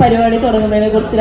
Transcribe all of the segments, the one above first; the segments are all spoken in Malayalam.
പരിപാടി തുടങ്ങുന്നതിനെ കുറിച്ച്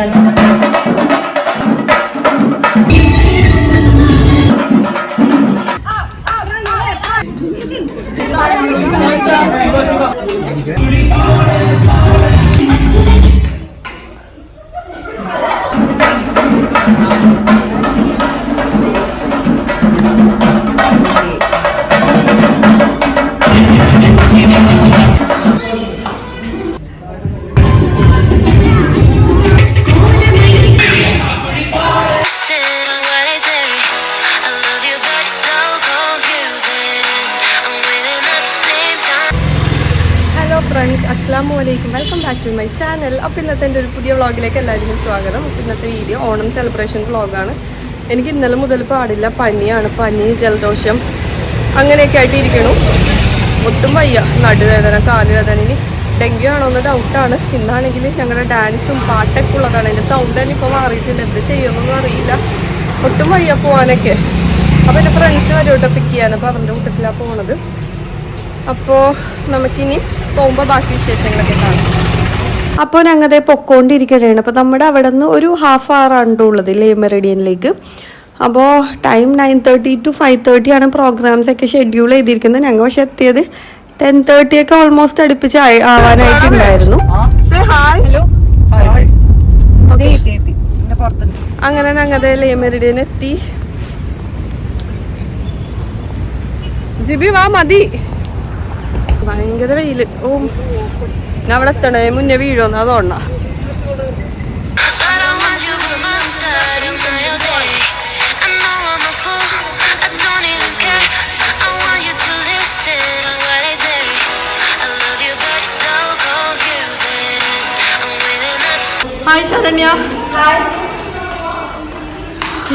ഫ്രണ്ട്സ്, അസ്സലാമു അലൈക്കും. Welcome back to my channel. അപ്പോൾ ഇന്നത്തെ എൻ്റെ ഒരു പുതിയ വ്ളോഗിലേക്ക് എല്ലാവർക്കും സ്വാഗതം. ഇന്നത്തെ വീഡിയോ ഓണം സെലിബ്രേഷൻ വ്ളോഗാണ്. എനിക്ക് ഇന്നലെ മുതൽ പാടില്ല, പനിയാണ്. പനി, ജലദോഷം അങ്ങനെയൊക്കെ ആയിട്ട് ഇരിക്കണു. ഒട്ടും വയ്യ, നടുവേദന, കാലുവേദന. ഇനി ഡെങ്കി ആണോ എന്ന് ഡൗട്ടാണ്. ഇന്നാണെങ്കിൽ ഞങ്ങളുടെ ഡാൻസും പാട്ടൊക്കെ ഉള്ളതാണ്. എൻ്റെ സൗണ്ട് തന്നെ ഇപ്പോൾ മാറിയിട്ടുണ്ട്. എന്ത് ചെയ്യുമെന്നൊന്നും അറിയില്ല. ഒട്ടും വയ്യ പോകാനൊക്കെ. അപ്പോൾ എൻ്റെ ഫ്രണ്ട്സ് വരോട്ടോ പിക്ക് ചെയ്യാൻ. അപ്പോൾ അവരുടെ കൂട്ടത്തിലാണ് പോണത്. അപ്പോൾ നമുക്കിനി പോകുമ്പോൾ ബാക്കി വിശേഷങ്ങളൊക്കെ കാണാം. അപ്പോൾ ഞങ്ങളുടെ പൊക്കോണ്ടിരിക്കുകയാണ്. അപ്പോൾ നമ്മുടെ അവിടെ നിന്ന് ഒരു ഹാഫ് അവർ ആണ് ഉള്ളത് ലേ മെറിഡിയനിലേക്ക്. അപ്പോൾ ടൈം 9:30 to 5:30 ആണ് പ്രോഗ്രാംസൊക്കെ ഷെഡ്യൂൾ ചെയ്തിരിക്കുന്നത്. ഞങ്ങൾ പക്ഷെ എത്തിയത് 10:30 ഒക്കെ ഓൾമോസ്റ്റ് അടുപ്പിച്ച് ആവാനായിട്ടുണ്ടായിരുന്നു. അങ്ങനെ ഞങ്ങളുടെ ലേ മെറിഡിയൻ എത്തി. ജിബി വാ, മതി, ഭയങ്കര വെയില്. ഓ, ഞാൻ അവിടെ എത്തണേ മുന്നേ വീഴോന്ന് അതോണ്ടാ. Hi Saranya.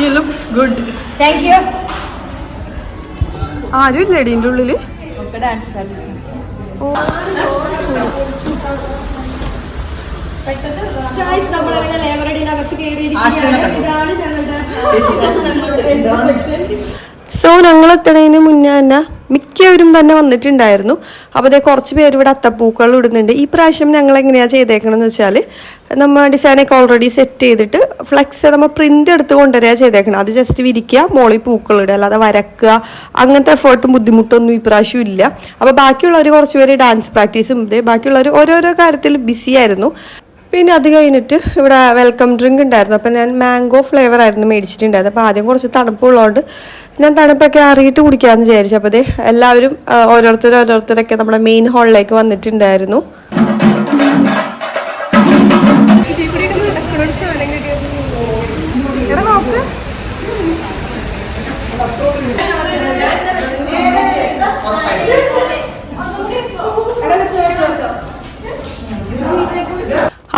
You looks good. Thank you. ആരും ഇല്ല എടീൻ്റെ ഉള്ളില്. Dance practice. സോ ഞങ്ങൾ എത്തണതിന് മുന്നേ തന്നെ മിക്കവരും തന്നെ വന്നിട്ടുണ്ടായിരുന്നു. അപ്പോൾ അതേ കുറച്ച് പേര് ഇവിടെ അത്തപ്പൂക്കൾ ഇടുന്നുണ്ട്. ഈ പ്രാവശ്യം ഞങ്ങൾ എങ്ങനെയാണ് ചെയ്തേക്കണമെന്ന് വെച്ചാൽ, നമ്മൾ ഡിസൈനൊക്കെ ഓൾറെഡി സെറ്റ് ചെയ്തിട്ട് ഫ്ലെക്സ് നമ്മൾ പ്രിൻ്റ് എടുത്ത് കൊണ്ടുവരിക ചെയ്തേക്കണം. അത് ജസ്റ്റ് വിരിക്കുക, മോളിൽ പൂക്കളിടുക, അല്ലാതെ വരക്കുക അങ്ങനത്തെ എഫേർട്ടും ബുദ്ധിമുട്ടൊന്നും ഈ പ്രാവശ്യം ഇല്ല. അപ്പോൾ ബാക്കിയുള്ളവർ കുറച്ച് പേര് ഡാൻസ് പ്രാക്ടീസും ബാക്കിയുള്ളവർ ഓരോരോ കാര്യത്തിൽ ബിസി ആയിരുന്നു. പിന്നെ അത് കഴിഞ്ഞിട്ട് ഇവിടെ വെൽക്കം ഡ്രിങ്ക് ഉണ്ടായിരുന്നു. അപ്പോൾ ഞാൻ മാംഗോ ഫ്ലേവർ ആയിരുന്നു മേടിച്ചിട്ടുണ്ടായത്. അപ്പോൾ ആദ്യം കുറച്ച് തണുപ്പുള്ളതുകൊണ്ട് ഞാൻ തണുപ്പൊക്കെ അറിയിട്ട് കുടിക്കാമെന്ന് വിചാരിച്ചു. അപ്പോൾ അതേ എല്ലാവരും ഓരോരുത്തരൊക്കെ നമ്മുടെ മെയിൻ ഹാളിലേക്ക് വന്നിട്ടുണ്ടായിരുന്നു.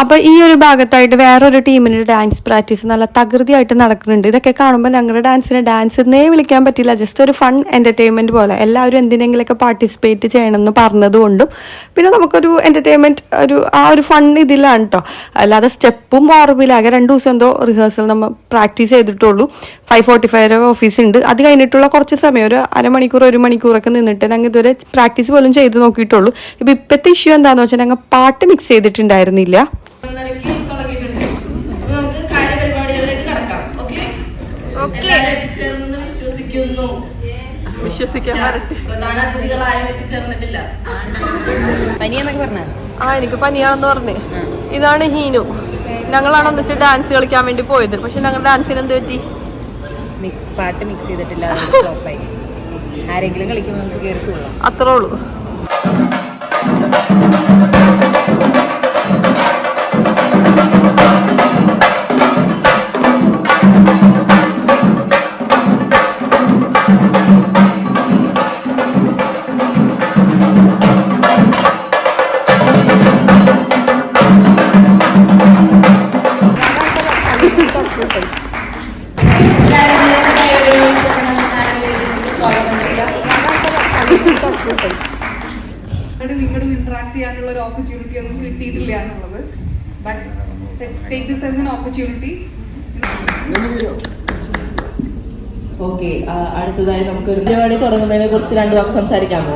അപ്പോൾ ഈ ഒരു ഭാഗത്തായിട്ട് വേറൊരു ടീമിൻ്റെ ഡാൻസ് പ്രാക്ടീസ് നല്ല തകൃതിയായിട്ട് നടക്കുന്നുണ്ട്. ഇതൊക്കെ കാണുമ്പോൾ ഞങ്ങളുടെ ഡാൻസ് എന്നേ വിളിക്കാൻ പറ്റില്ല, ജസ്റ്റ് ഒരു ഫൺ എൻ്റർടൈൻമെൻറ്റ് പോലെ. എല്ലാവരും എന്തിനെങ്കിലുമൊക്കെ പാർട്ടിസിപ്പേറ്റ് ചെയ്യണമെന്ന് പറഞ്ഞതുകൊണ്ടും പിന്നെ നമുക്കൊരു എൻ്റർടൈൻമെൻറ്റ് ആ ഒരു ഫൺ ഇതിലാണ് കേട്ടോ. അല്ലാതെ സ്റ്റെപ്പും ഓർമ്മില്ല. ആകെ 2 ദിവസം എന്തോ റിഹേഴ്സൽ നമ്മൾ പ്രാക്ടീസ് ചെയ്തിട്ടുള്ളൂ. 5:45 ഓഫീസ് ഉണ്ട്. അത് കഴിഞ്ഞിട്ടുള്ള കുറച്ച് സമയം, ഒരു അരമണിക്കൂർ 1 മണിക്കൂറൊക്കെ നിന്നിട്ട് ഞങ്ങൾ ഇതുവരെ പ്രാക്ടീസ് പോലും ചെയ്ത് നോക്കിയിട്ടുള്ളൂ. ഇപ്പോൾ ഇപ്പോഴത്തെ ഇഷ്യൂ എന്താണെന്ന് വെച്ചാൽ ഞങ്ങൾ പാട്ട് മിക്സ് ചെയ്തിട്ടുണ്ടായിരുന്നില്ല. നമുക്ക് കാര്യപരിപാടികളിലേക്ക് കടക്കാം. പ്രധാന അതിഥികൾ ആരും എത്തിച്ചേർന്നിട്ടില്ല. പനിയെന്നൊക്കെ പറഞ്ഞ എനിക്ക് പനിയാണെന്ന് പറഞ്ഞ്. ഇതാണ് ഹീനു. ഞങ്ങളാണ് ഒന്നിച്ച് ഡാൻസ് കളിക്കാൻ വേണ്ടി പോയത്. പക്ഷെ ഞങ്ങൾ ഡാൻസിന് എന്ത് പറ്റി? പാട്ട് മിക്സ് ചെയ്തിട്ടില്ല. ആരെങ്കിലും കളിക്കുമ്പോൾ നമുക്ക് കേൾക്കുള്ളൂ, അത്രേ ഉള്ളൂ. നിങ്ങളും ഇന്ററാക്ട് ചെയ്യാനുള്ള ഒരു ഓപ്പർച്യൂണിറ്റി ഒന്നും കിട്ടിയിട്ടില്ല എന്നുള്ളത്. But let's take this as an opportunity. Okay, അടുത്തതായി നമുക്കൊരു പരിപാടി തുടങ്ങുന്നതിനെ കുറിച്ച് 2 വാക്ക് സംസാരിക്കാമോ?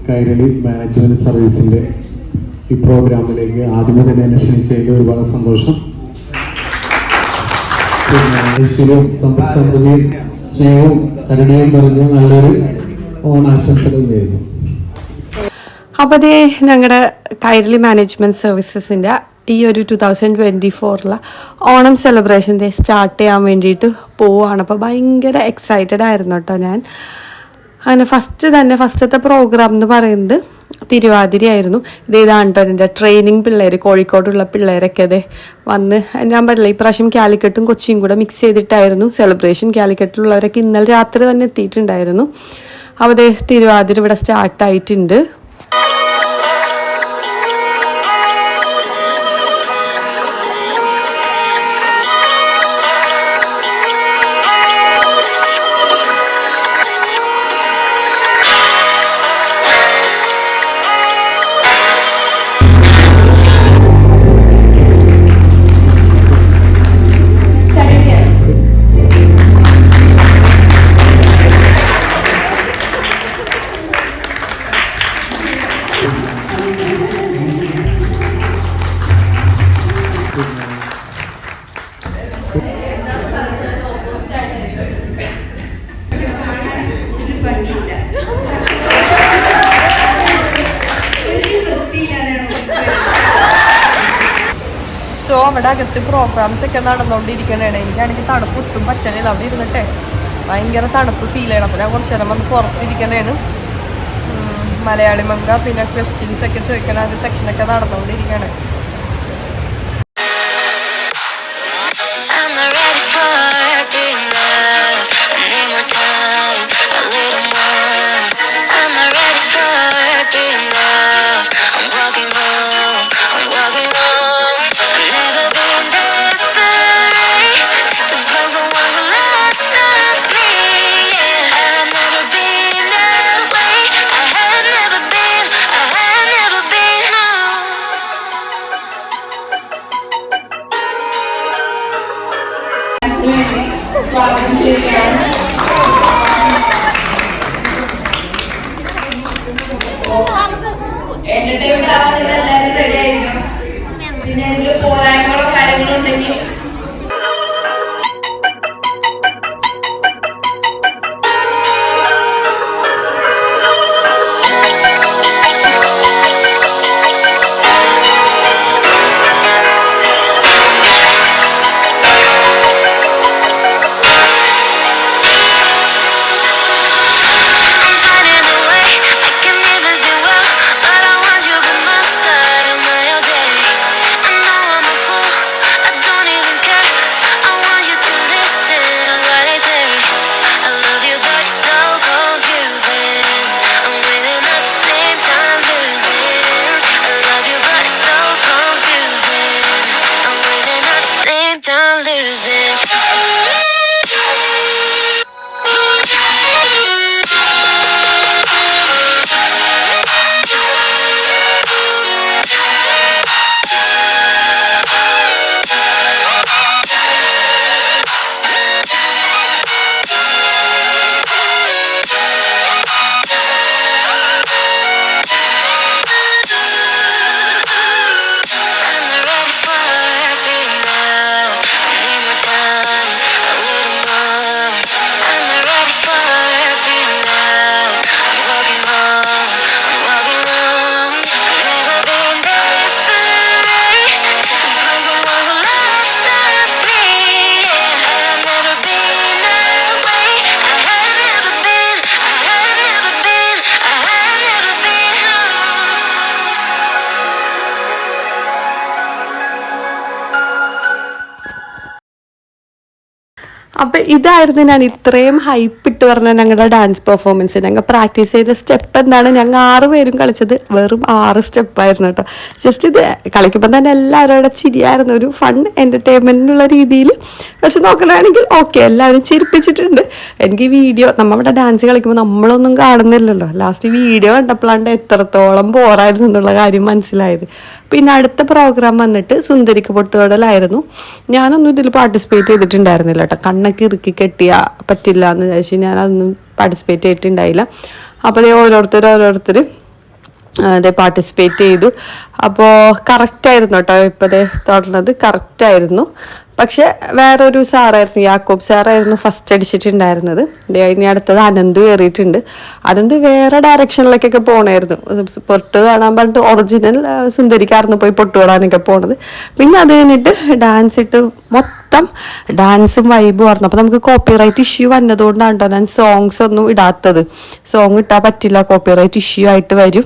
കൈരളി മാനേജ്മെന്റ് സർവീസിന്റെ ഈ പ്രോഗ്രാമിലേക്ക് ആദ്യമേ തന്നെ എന്നെ ക്ഷണിച്ചതിൽ ഒരുപാട് സന്തോഷം. പിന്നെ ഐശ്വര്യവും സമ്പദ് സമൃദ്ധിയും സ്നേഹവും കരുണയും നിറഞ്ഞ നല്ലൊരു ഓണാശംസകൾ നേരുന്നു. അപ്പോൾ അതേ ഞങ്ങളുടെ കൈരളി മാനേജ്മെൻറ്റ് സർവീസസിൻ്റെ ഈ ഒരു 2024 ഓണം സെലിബ്രേഷൻ സ്റ്റാർട്ട് ചെയ്യാൻ വേണ്ടിയിട്ട് പോവുകയാണ്. അപ്പോൾ ഭയങ്കര എക്സൈറ്റഡ് ആയിരുന്നു കേട്ടോ ഞാൻ. അങ്ങനെ ഫസ്റ്റത്തെ പ്രോഗ്രാം എന്ന് പറയുന്നത് തിരുവാതിരയായിരുന്നു. ഇതാണ് കേട്ടോ എൻ്റെ ട്രെയിനിങ് പിള്ളേർ, കോഴിക്കോടുള്ള പിള്ളേരൊക്കെ അതെ വന്ന്, ഞാൻ പറഞ്ഞില്ല ഈ പ്രാവശ്യം കാലിക്കട്ടും കൊച്ചിയും കൂടെ മിക്സ് ചെയ്തിട്ടായിരുന്നു സെലിബ്രേഷൻ. കാലിക്കട്ടിലുള്ളവരൊക്കെ ഇന്നലെ രാത്രി തന്നെ എത്തിയിട്ടുണ്ടായിരുന്നു. അപ്പോൾ അതേ തിരുവാതിര ഇവിടെ സ്റ്റാർട്ടായിട്ടുണ്ട്. സോ അവിടെ അകത്ത് പ്രോഗ്രാംസ് ഒക്കെ നടന്നുകൊണ്ടിരിക്കണേണ്. എനിക്കാണെങ്കിൽ തണുപ്പ് ഒട്ടും പറ്റണില്ല. അവിടെ ഇരുന്നിട്ടേ ഭയങ്കര തണുപ്പ് ഫീൽ ചെയ്യണം. അപ്പോൾ ഞാൻ കുറച്ച് നേരം വന്ന് പുറത്തിരിക്കണേണ്. മലയാളി മംഗ പിന്നെ ക്വസ്റ്റ്യൻസ് ഒക്കെ ചോദിക്കണ ഒരു സെക്ഷനൊക്കെ നടന്നുകൊണ്ടിരിക്കുകയാണ്. എന്റർടൈൻമെന്റ് ആവാൻ എല്ലാവരും റെഡി ആയിരിക്കണം. പിന്നെ എന്തെങ്കിലും പോരായ്മകളോ കാര്യങ്ങളോ ഉണ്ടെങ്കിൽ അപ്പം ഇതായിരുന്നു ഞാൻ ഇത്രയും ഹൈപ്പ് ഇട്ട് പറഞ്ഞ ഞങ്ങളുടെ ഡാൻസ് പെർഫോമൻസ്. ഞങ്ങൾ പ്രാക്ടീസ് ചെയ്ത സ്റ്റെപ്പ് എന്താണ്, ഞങ്ങൾ 6 പേരും കളിച്ചത് വെറും 6 സ്റ്റെപ്പായിരുന്നു കേട്ടോ. ജസ്റ്റ് ഇത് കളിക്കുമ്പോൾ തന്നെ എല്ലാവരുടെ ചിരിയായിരുന്നു, ഒരു ഫൺ എൻ്റർടൈൻമെൻറ്റിനുള്ള രീതിയിൽ വെച്ച് നോക്കണമെങ്കിൽ ഓക്കെ, എല്ലാവരും ചിരിപ്പിച്ചിട്ടുണ്ട്. എനിക്ക് വീഡിയോ നമ്മളുടെ ഡാൻസ് കളിക്കുമ്പോൾ നമ്മളൊന്നും കാണുന്നില്ലല്ലോ, ലാസ്റ്റ് വീഡിയോ കണ്ടപ്പോഴാണ്ട് എത്രത്തോളം ബോറായിരുന്നു എന്നുള്ള കാര്യം മനസ്സിലായത്. പിന്നെ അടുത്ത പ്രോഗ്രാം വന്നിട്ട് സുന്ദരിക്ക് പൊട്ടുകടലായിരുന്നു. ഞാനൊന്നും ഇതിൽ പാർട്ടിസിപ്പേറ്റ് ചെയ്തിട്ടുണ്ടായിരുന്നില്ല കേട്ടോ, കണ്ണൊക്കെ കണക്ക് ഇറുക്കി കെട്ടിയാ പറ്റില്ല എന്ന് വിചാരിച്ച് ഞാൻ അതൊന്നും പാർട്ടിസിപ്പേറ്റ് ചെയ്തിട്ടുണ്ടായില്ല. അപ്പോൾ ഓരോരുത്തർ അതെ പാർട്ടിസിപ്പേറ്റ് ചെയ്തു. അപ്പോൾ കറക്റ്റായിരുന്നു കേട്ടോ, ഇപ്പോൾ തുടർന്നത് കറക്റ്റായിരുന്നു. പക്ഷെ വേറൊരു സാറായിരുന്നു, യാക്കോബ് സാറായിരുന്നു ഫസ്റ്റ് അടിച്ചിട്ടുണ്ടായിരുന്നത്. ഇനി അടുത്തത് അനന്ത് കയറിയിട്ടുണ്ട്. അനന്ത് വേറെ ഡയറക്ഷനിലേക്കൊക്കെ പോകണമായിരുന്നു. പൊട്ട് കാണാൻ പറഞ്ഞിട്ട് ഒറിജിനൽ സുന്ദരിക്കായിരുന്നു പോയി പൊട്ട് തൊടാനൊക്കെ പോണത്. പിന്നെ അത് കഴിഞ്ഞിട്ട് ഡാൻസ് ഇട്ട് മൊത്തം ഡാൻസും വൈബും ആയിരുന്നു. അപ്പോൾ നമുക്ക് കോപ്പിറൈറ്റ് ഇഷ്യൂ വന്നതുകൊണ്ടാണ് കേട്ടോ ഞാൻ സോങ്സ് ഒന്നും ഇടാത്തത്. സോങ് ഇട്ടാൽ പറ്റില്ല, കോപ്പിറൈറ്റ് ഇഷ്യൂ ആയിട്ട് വരും.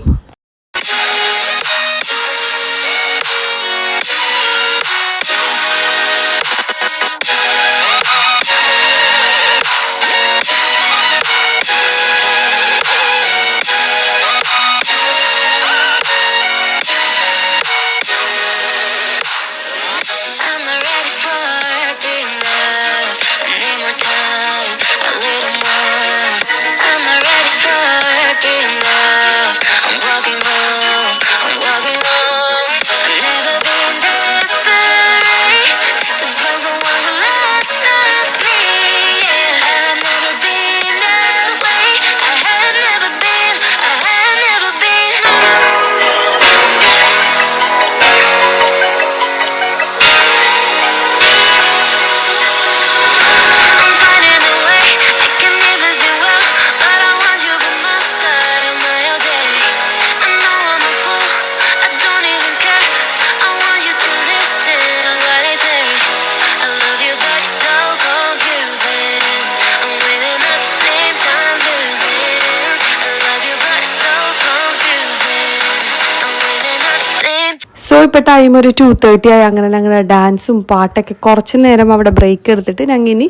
സോ ഇപ്പോൾ ടൈം ഒരു 2:30 ആയി. അങ്ങനെ ഞങ്ങളുടെ ഡാൻസും പാട്ടൊക്കെ കുറച്ച് നേരം അവിടെ ബ്രേക്ക് എടുത്തിട്ട് ഞങ്ങൾ ഇനി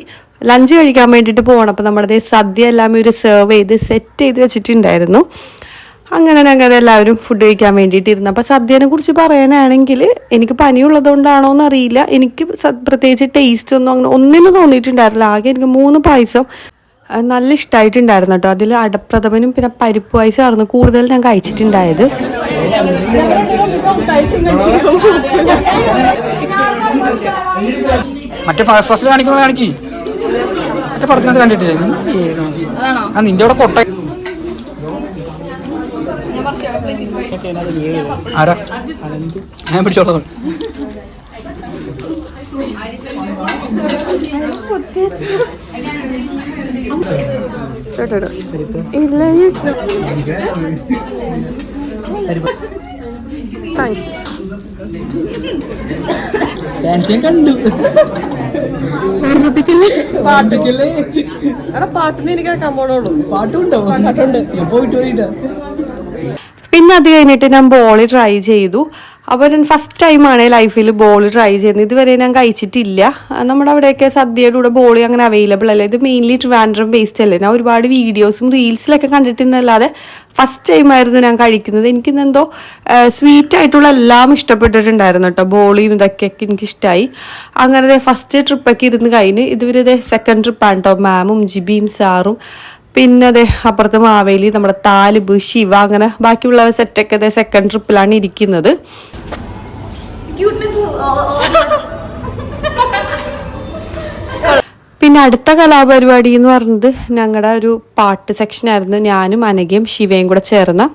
ലഞ്ച് കഴിക്കാൻ വേണ്ടിയിട്ട് പോകണം. അപ്പോൾ നമ്മുടെ സദ്യ എല്ലാം ഒരു സെർവ് ചെയ്ത് സെറ്റ് ചെയ്ത് വെച്ചിട്ടുണ്ടായിരുന്നു. അങ്ങനെ ഞങ്ങൾ എല്ലാവരും ഫുഡ് കഴിക്കാൻ വേണ്ടിയിട്ട് ഇരുന്നു. അപ്പോൾ സദ്യനെ കുറിച്ച് പറയാനാണെങ്കിൽ എനിക്ക് പനിയുള്ളതുകൊണ്ടാണോ എന്നറിയില്ല, എനിക്ക് പ്രത്യേകിച്ച് ടേസ്റ്റ് ഒന്നും അങ്ങനെ ഒന്നിനും തോന്നിയിട്ടുണ്ടായിരുന്നില്ല. ആകെ എനിക്ക് 3 പായസം നല്ല ഇഷ്ടമായിട്ടുണ്ടായിരുന്നു കേട്ടോ. അതിൽ അടപ്രഥമനും പിന്നെ പരിപ്പ് പായസമായിരുന്നു കൂടുതൽ ഞാൻ കഴിച്ചിട്ടുണ്ടായത്. മറ്റേ ഫസ്റ്റ് കാണിക്കുമ്പോൾ കാണിക്കി മറ്റേ പടത്തിനകത്ത് കണ്ടിട്ടില്ലേ നിന്റെ അവിടെ കൊട്ട ആരാ ഞാൻ പിടിച്ചോളൂ. കണ്ടു പാട്ടിന് എനിക്ക് കേൾക്കാൻ പോണുള്ളൂ. പാട്ടുണ്ടോ? പാട്ടുണ്ട് പോയിട്ട് പോയിട്ടാ. പിന്നെ അത് കഴിഞ്ഞിട്ട് ഞാൻ ബോൾ ട്രൈ ചെയ്തു. അപ്പോൾ ഞാൻ ഫസ്റ്റ് ടൈമാണ് ലൈഫിൽ ബോൾ ട്രൈ ചെയ്യുന്നത്. ഇതുവരെ ഞാൻ കഴിച്ചിട്ടില്ല. നമ്മുടെ അവിടെയൊക്കെ സദ്യയുടെ കൂടെ ബോളി അങ്ങനെ അവൈലബിൾ അല്ല. ഇത് മെയിൻലി ട്രിവാൻഡ്രം ബേസ്ഡ് അല്ലേ. ഞാൻ ഒരുപാട് വീഡിയോസും റീൽസിലൊക്കെ കണ്ടിട്ടുന്നല്ലാതെ ഫസ്റ്റ് ടൈമായിരുന്നു ഞാൻ കഴിക്കുന്നത്. എനിക്കിന്നെന്തോ സ്വീറ്റായിട്ടുള്ള എല്ലാം ഇഷ്ടപ്പെട്ടിട്ടുണ്ടായിരുന്നു കേട്ടോ. ബോളിയും ഇതൊക്കെ എനിക്കിഷ്ടമായി. അങ്ങനെ ഫസ്റ്റ് ട്രിപ്പൊക്കെ ഇരുന്ന് കഴിഞ്ഞ് ഇതുവരെ സെക്കൻഡ് ട്രിപ്പാണ് കേട്ടോ. മാമും ജിബിയും സാറും പിന്നെ അതെ അപ്പുറത്ത് മാവേലി, നമ്മുടെ താലിബ്, ശിവ, അങ്ങനെ ബാക്കിയുള്ള സെറ്റൊക്കെ സെക്കൻഡ് ട്രിപ്പിലാണ് ഇരിക്കുന്നത്. പിന്നെ അടുത്ത കലാപരിപാടി എന്ന് പറഞ്ഞത് ഞങ്ങളുടെ ഒരു പാട്ട് സെക്ഷനായിരുന്നു. ഞാനും അനഘയും ശിവയും കൂടെ ചേർന്ന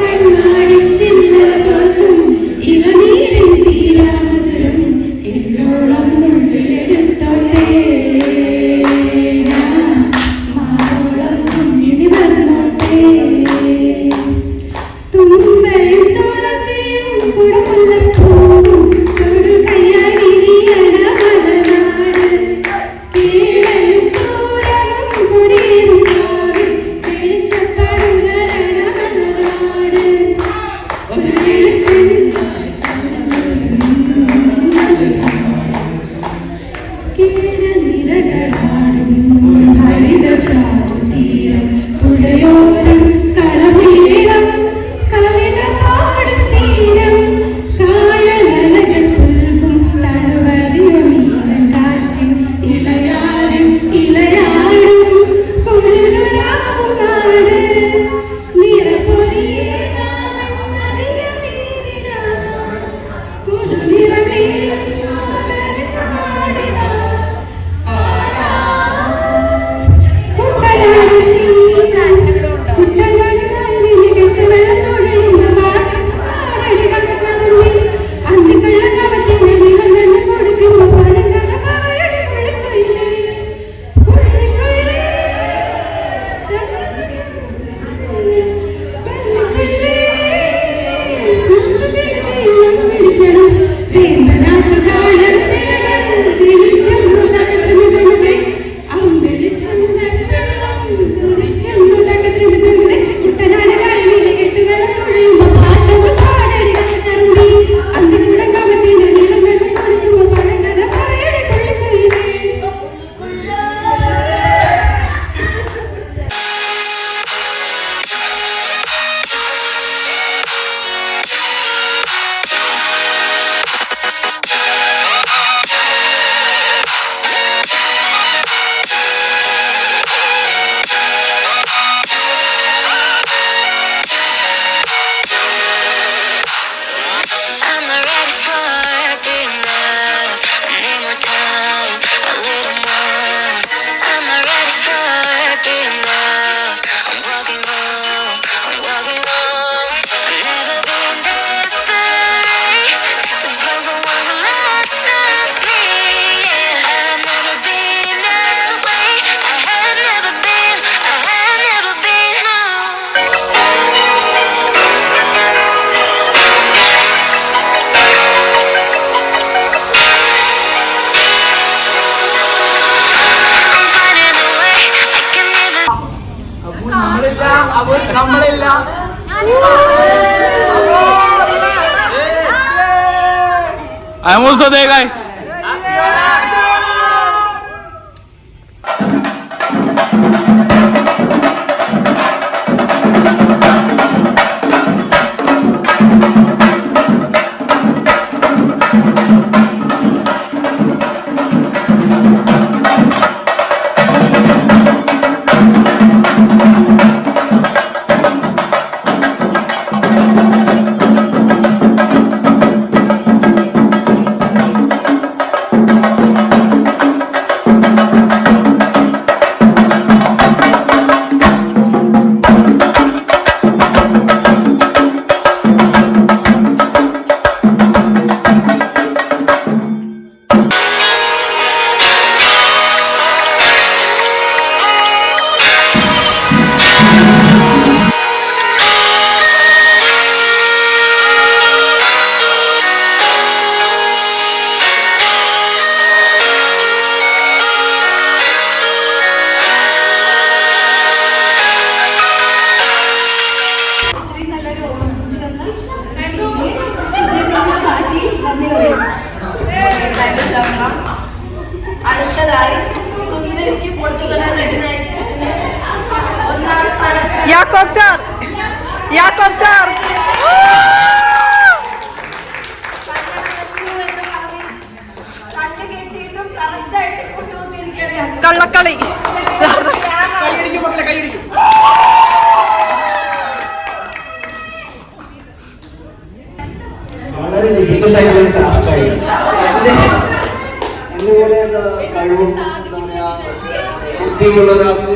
കണ്ണാടി ചിന്നല തോൽക്കും ഇളനീരിൻ തീരാമധുരം ചാരുതീരം പുഴയോരം കളമേളം കവിത പാടും തീരം കായലലകൾ പുൽകും തണുവതിയൊമീനം കാറ്റിൻ ഇളയാടും ഇളയാടും കുളിരുരാവും നാട് നിറപൊരിയേ നാമെന്നറിയ നീരിനാ പുതുനിറമേ I am also there, guys. അടുത്തതായി സുന്ദരിക്ക് പൊട്ടുകലാൻ ഒന്നാം സ്ഥാനത്ത് യാക്കോബ് സാർ കണ്ണു കെട്ടിയിട്ടും കറക്റ്റായിട്ട് കൊണ്ടുവന്നിരിക്കുകയാണ് കള്ളക്കളി. വളരെ ഡിഫിക്കൽട്ട് ആയിട്ടുള്ള ഒരു ടാസ്ക് ആയിരുന്നു. ഇതുപോലെ കഴിവും ബുദ്ധിയുള്ള ഒരാൾക്ക്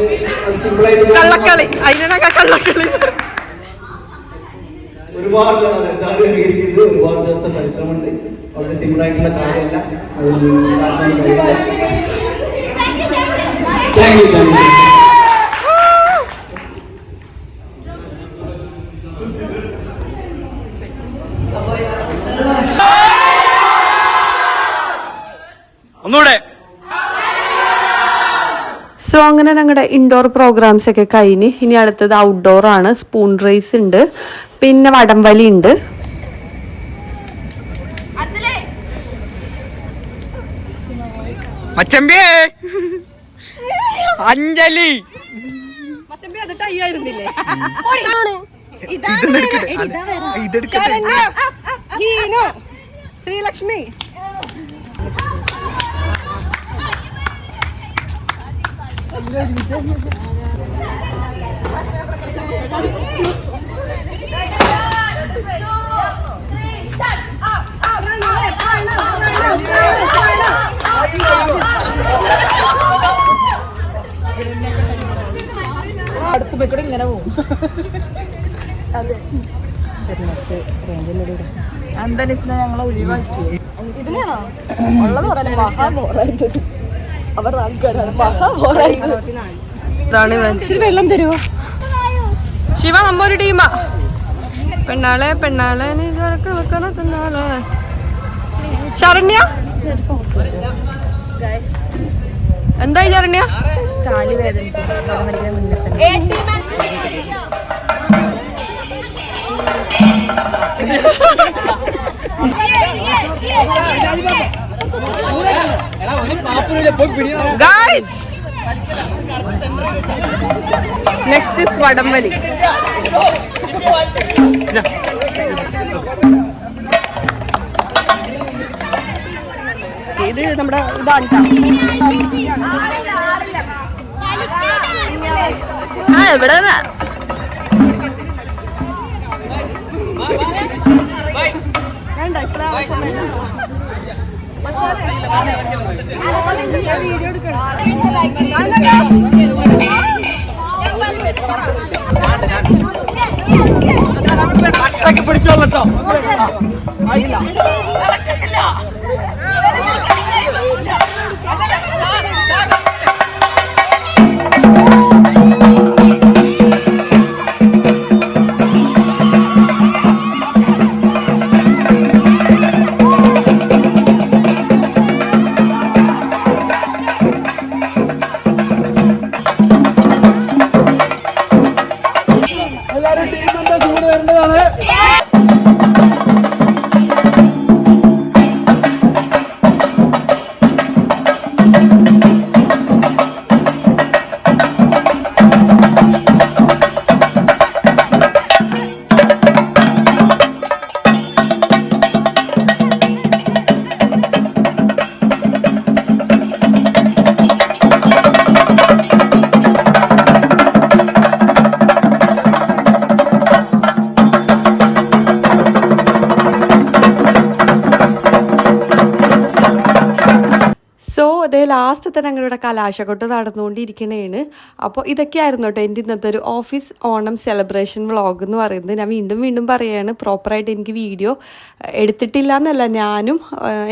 സിമ്പിളായിട്ട് കള്ളക്കളി അതിനൊക്കെ കള്ളക്കളി. ഒരുപാട് ഒരുപാട് ദിവസത്തെ പരിശ്രമമുണ്ട്. വളരെ സിമ്പിൾ ആയിട്ടുള്ള കാര്യമല്ല. Thank you. ഒന്നുകൂടെ. സോ അങ്ങനെ ഞങ്ങളുടെ ഇൻഡോർ പ്രോഗ്രാംസ് ഒക്കെ കഴിഞ്ഞ് ഇനി അടുത്തത് ഔട്ട്ഡോർ ആണ്. സ്പൂൺ റേസ് ഉണ്ട്, പിന്നെ വടംവലി ഉണ്ട്. മച്ചമ്പിയേ, അഞ്ജലി അച്ഛൻ അത് ടൈ ആയിരുന്നില്ലേ? ശ്രീലക്ഷ്മി അടുത്ത് പോയി കൂടെ ഇങ്ങനെ പോകും. ഞങ്ങളെ ഒഴിവാക്കി ഇതിനാണോ ഉള്ളത് അവരുടെ ആൾക്കാരാണ്. വെള്ളം തരുമോ? ശിവ നമ്മ ഒരു ടീമാ. പെണ്ണാളെ പെണ്ണാളെ നീ വെക്കണ തിന്നാളെ. ശരണ്യ എന്തായി ശരണ്യ? കാല് വേദന നെക്സ്റ്റ് ഇസ് വടംവലി. ഇത് നമ്മുടെ ഇതാണ് എവിടെ വീഡിയോ എടുക്കണം. പിടിച്ചോളട്ടോ. എല്ലാവരും ടീമിന്റെ ചൂട് വരേണ്ടതാണ്. അതേ ലാസ്റ്റത്തെ ഞങ്ങളുടെ കലാശക്കൊട്ട് നടന്നുകൊണ്ടിരിക്കണേണ്. അപ്പോൾ ഇതൊക്കെയായിരുന്നു കേട്ടോ എൻ്റെ ഇന്നത്തെ ഒരു ഓഫീസ് ഓണം സെലിബ്രേഷൻ വ്ളോഗ് എന്ന് പറയുന്നത്. ഞാൻ വീണ്ടും പറയുകയാണ്, പ്രോപ്പറായിട്ട് എനിക്ക് വീഡിയോ എടുത്തിട്ടില്ല എന്നല്ല, ഞാനും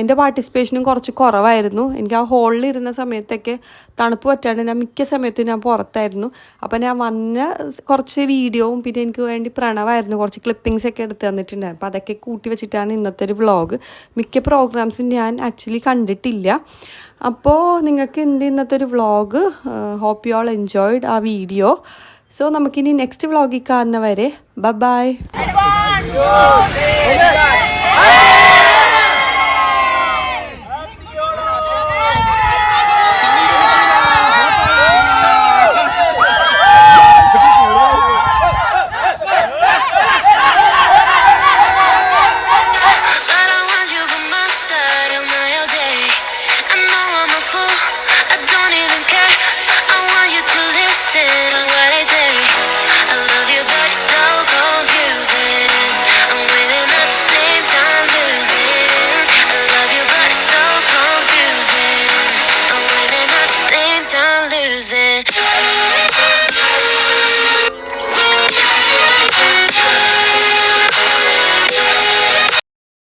എൻ്റെ പാർട്ടിസിപ്പേഷനും കുറച്ച് കുറവായിരുന്നു. എനിക്ക് ആ ഹോളിൽ ഇരുന്ന സമയത്തൊക്കെ തണുപ്പ് പറ്റാണ്ട് ഞാൻ മിക്ക സമയത്തും ഞാൻ പുറത്തായിരുന്നു. അപ്പോൾ ഞാൻ വന്ന കുറച്ച് വീഡിയോവും പിന്നെ എനിക്ക് വേണ്ടി പ്രണവായിരുന്നു കുറച്ച് ക്ലിപ്പിങ്സ് ഒക്കെ എടുത്ത് തന്നിട്ടുണ്ടായിരുന്നു. അപ്പോൾ അതൊക്കെ കൂട്ടി വെച്ചിട്ടാണ് ഇന്നത്തെ ഒരു വ്ളോഗ്. മിക്ക പ്രോഗ്രാംസും ഞാൻ ആക്ച്വലി കണ്ടിട്ടില്ല. അപ്പോൾ നിങ്ങൾക്ക് എൻ്റെ ഇന്നത്തെ ഒരു vlog, hope you all enjoyed ആ വീഡിയോ. സോ നമുക്കിനി നെക്സ്റ്റ് വ്ളോഗിൽ കാണുന്നവരെ ബൈ.